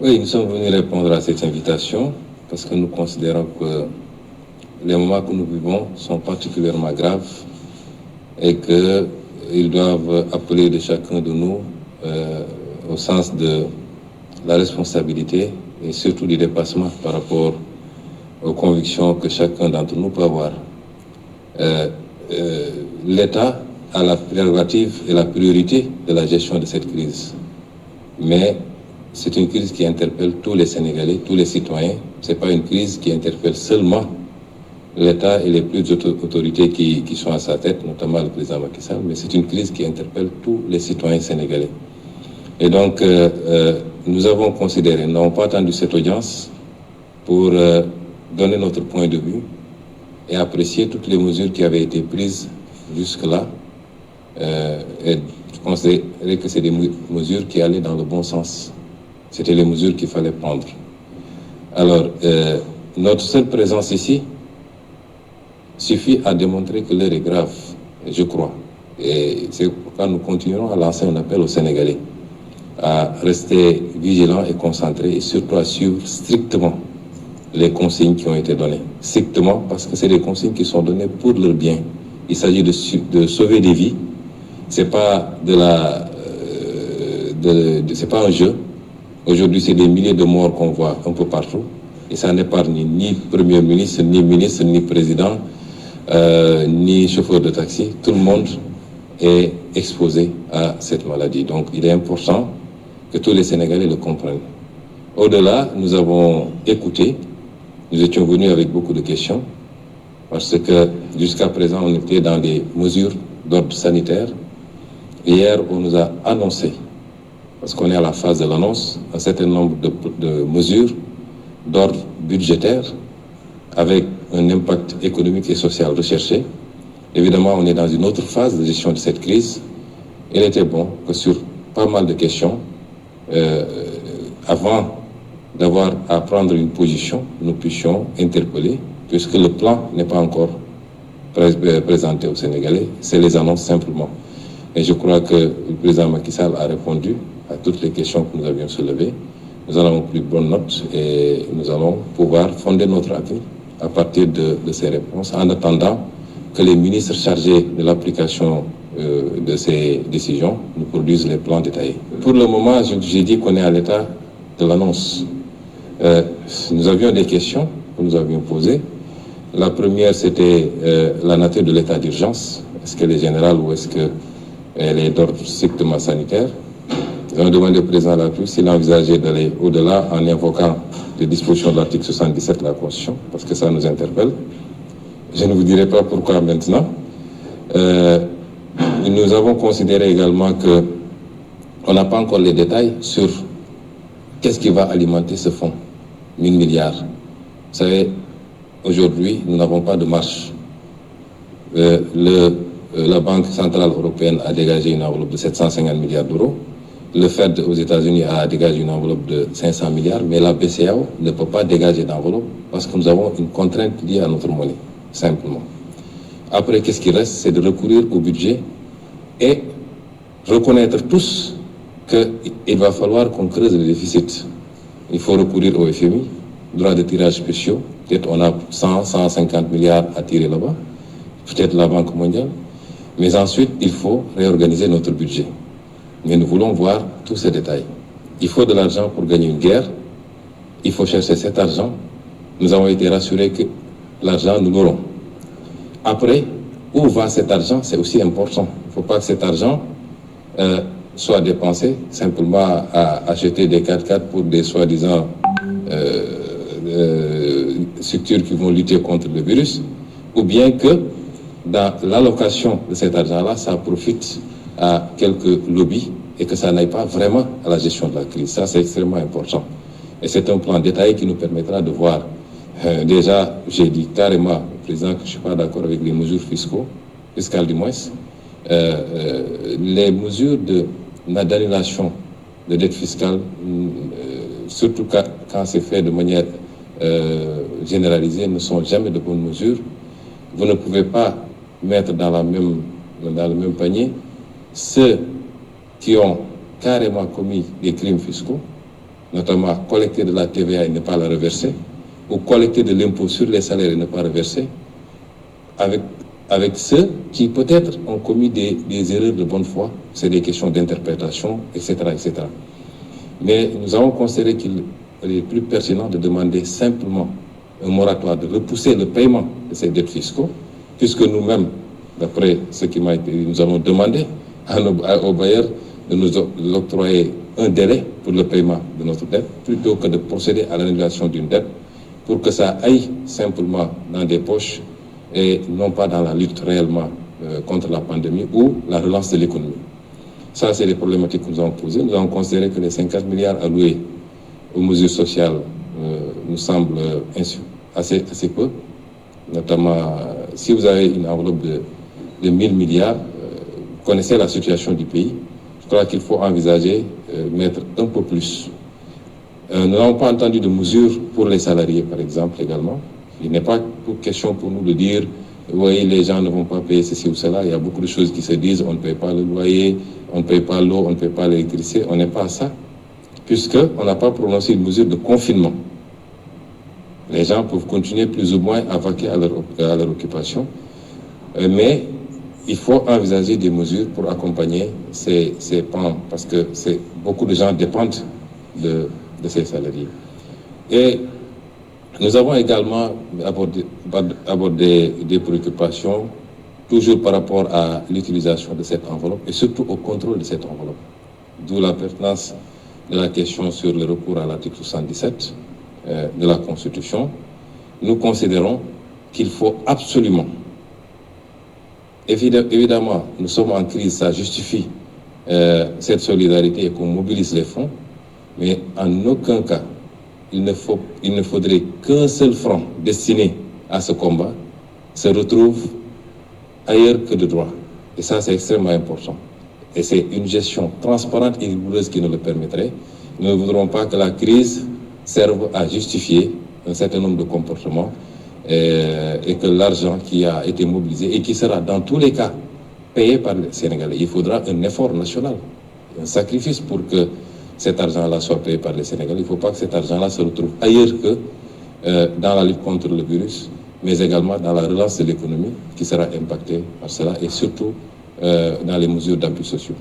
Oui, nous sommes venus répondre à cette invitation parce que nous considérons que les moments que nous vivons sont particulièrement graves et qu'ils doivent appeler de chacun de nous au sens de la responsabilité et surtout du dépassement par rapport aux convictions que chacun d'entre nous peut avoir. L'État a la prérogative et la priorité de la gestion de cette crise. Mais c'est une crise qui interpelle tous les Sénégalais, tous les citoyens. Ce n'est pas une crise qui interpelle seulement l'État et les plus hautes autorités qui sont à sa tête, notamment le président Macky Sall, mais c'est une crise qui interpelle tous les citoyens sénégalais. Et donc, nous avons considéré, nous n'avons pas attendu cette audience pour donner notre point de vue et apprécier toutes les mesures qui avaient été prises jusque-là. Et je considérais que c'est des mesures qui allaient dans le bon sens. C'était les mesures qu'il fallait prendre. Alors, notre seule présence ici suffit à démontrer que l'heure est grave, je crois. Et c'est pourquoi nous continuerons à lancer un appel aux Sénégalais à rester vigilants et concentrés et surtout à suivre strictement les consignes qui ont été données. Strictement parce que c'est des consignes qui sont données pour leur bien. Il s'agit de sauver des vies. C'est pas c'est pas un jeu. Aujourd'hui, c'est des milliers de morts qu'on voit un peu partout. Et ça n'épargne ni Premier ministre, ni président, ni chauffeur de taxi. Tout le monde est exposé à cette maladie. Donc, il est important que tous les Sénégalais le comprennent. Au-delà, nous avons écouté. Nous étions venus avec beaucoup de questions. Parce que jusqu'à présent, on était dans des mesures d'ordre sanitaire. Hier, on nous a annoncé, parce qu'on est à la phase de l'annonce, un certain nombre de mesures d'ordre budgétaire avec un impact économique et social recherché. Évidemment, on est dans une autre phase de gestion de cette crise. Il était bon que sur pas mal de questions, avant d'avoir à prendre une position, nous puissions interpeller, puisque le plan n'est pas encore présenté aux Sénégalais, c'est les annonces simplement. Et je crois que le président Macky Sall a répondu à toutes les questions que nous avions soulevées. Nous en avons pris bonne note et nous allons pouvoir fonder notre avis à partir de ces réponses, en attendant que les ministres chargés de l'application de ces décisions nous produisent les plans détaillés. Pour le moment, j'ai dit qu'on est à l'état de l'annonce. Nous avions des questions que nous avions posées. La première, c'était la nature de l'état d'urgence. Est-ce qu'elle est générale ou est-ce qu'elle est d'ordre strictement sanitaire? Nous avons demandé au président de la République s'il envisageait d'aller au-delà en invoquant les dispositions de l'article 77 de la Constitution, parce que ça nous interpelle. Je ne vous dirai pas pourquoi maintenant. Nous avons considéré également qu'on n'a pas encore les détails sur qu'est-ce qui va alimenter ce fonds, 1000 milliards. Vous savez, aujourd'hui, nous n'avons pas de marge. La Banque centrale européenne a dégagé une enveloppe de 750 milliards d'euros. Le Fed aux États-Unis a dégagé une enveloppe de 500 milliards, mais la BCEAO ne peut pas dégager d'enveloppe parce que nous avons une contrainte liée à notre monnaie, simplement. Après, qu'est-ce qui reste? C'est de recourir au budget et reconnaître tous qu'il va falloir qu'on creuse le déficit. Il faut recourir au FMI, droit de tirage spéciaux. Peut-être on a 150 milliards à tirer là-bas, peut-être la Banque mondiale. Mais ensuite, il faut réorganiser notre budget. Mais nous voulons voir tous ces détails. Il faut de l'argent pour gagner une guerre. Il faut chercher cet argent. Nous avons été rassurés que l'argent, nous l'aurons. Après, où va cet argent? C'est aussi important. Il ne faut pas que cet argent soit dépensé simplement à acheter des 4x4 pour des soi-disant structures qui vont lutter contre le virus, ou bien que dans l'allocation de cet argent-là, ça profite à quelques lobbies et que ça n'aille pas vraiment à la gestion de la crise. Ça, c'est extrêmement important. Et c'est un plan détaillé qui nous permettra de voir. Déjà, j'ai dit carrément au président que je ne suis pas d'accord avec les mesures fiscales du moins. Les mesures d'annulation de dette fiscale, surtout quand c'est fait de manière généralisée, ne sont jamais de bonnes mesures. Vous ne pouvez pas mettre dans le même panier ceux qui ont carrément commis des crimes fiscaux, notamment collecter de la TVA et ne pas la reverser, ou collecter de l'impôt sur les salaires et ne pas reverser, avec ceux qui peut-être ont commis des erreurs de bonne foi, c'est des questions d'interprétation, etc., etc. Mais nous avons considéré qu'il est plus pertinent de demander simplement un moratoire, de repousser le paiement de ces dettes fiscaux, puisque nous-mêmes, d'après ce qui m'a été dit, nous avons demandé aux bailleurs de nous octroyer un délai pour le paiement de notre dette, plutôt que de procéder à l'annulation d'une dette, pour que ça aille simplement dans des poches et non pas dans la lutte réellement contre la pandémie ou la relance de l'économie. Ça, c'est les problématiques que nous avons posées. Nous avons considéré que les 50 milliards alloués aux mesures sociales nous semblent assez peu. Notamment, si vous avez une enveloppe de 1000 milliards, vous connaissez la situation du pays. Je crois qu'il faut envisager mettre un peu plus. Nous n'avons pas entendu de mesures pour les salariés, par exemple, également. Il n'est pas question pour nous de dire, oui, les gens ne vont pas payer ceci ou cela. Il y a beaucoup de choses qui se disent, on ne paye pas le loyer, on ne paye pas l'eau, on ne paye pas l'électricité. On n'est pas à ça, puisqu'on n'a pas prononcé une mesure de confinement. Les gens peuvent continuer plus ou moins à vaquer à leur occupation, mais il faut envisager des mesures pour accompagner ces pans, parce que beaucoup de gens dépendent de ces salariés. Et nous avons également abordé des préoccupations, toujours par rapport à l'utilisation de cette enveloppe et surtout au contrôle de cette enveloppe. D'où la pertinence de la question sur le recours à l'article 77 de la Constitution. Nous considérons qu'il faut absolument, évidemment, nous sommes en crise, ça justifie cette solidarité et qu'on mobilise les fonds, mais en aucun cas, il ne faudrait qu'un seul franc destiné à ce combat se retrouve ailleurs que de droit. Et ça, c'est extrêmement important. Et c'est une gestion transparente et rigoureuse qui nous le permettrait. Nous ne voudrons pas que la crise serve à justifier un certain nombre de comportements et que l'argent qui a été mobilisé et qui sera dans tous les cas payé par les Sénégalais. Il faudra un effort national, un sacrifice pour que cet argent-là soit payé par les Sénégalais. Il ne faut pas que cet argent-là se retrouve ailleurs que dans la lutte contre le virus, mais également dans la relance de l'économie qui sera impactée par cela et surtout dans les mesures d'appui sociaux.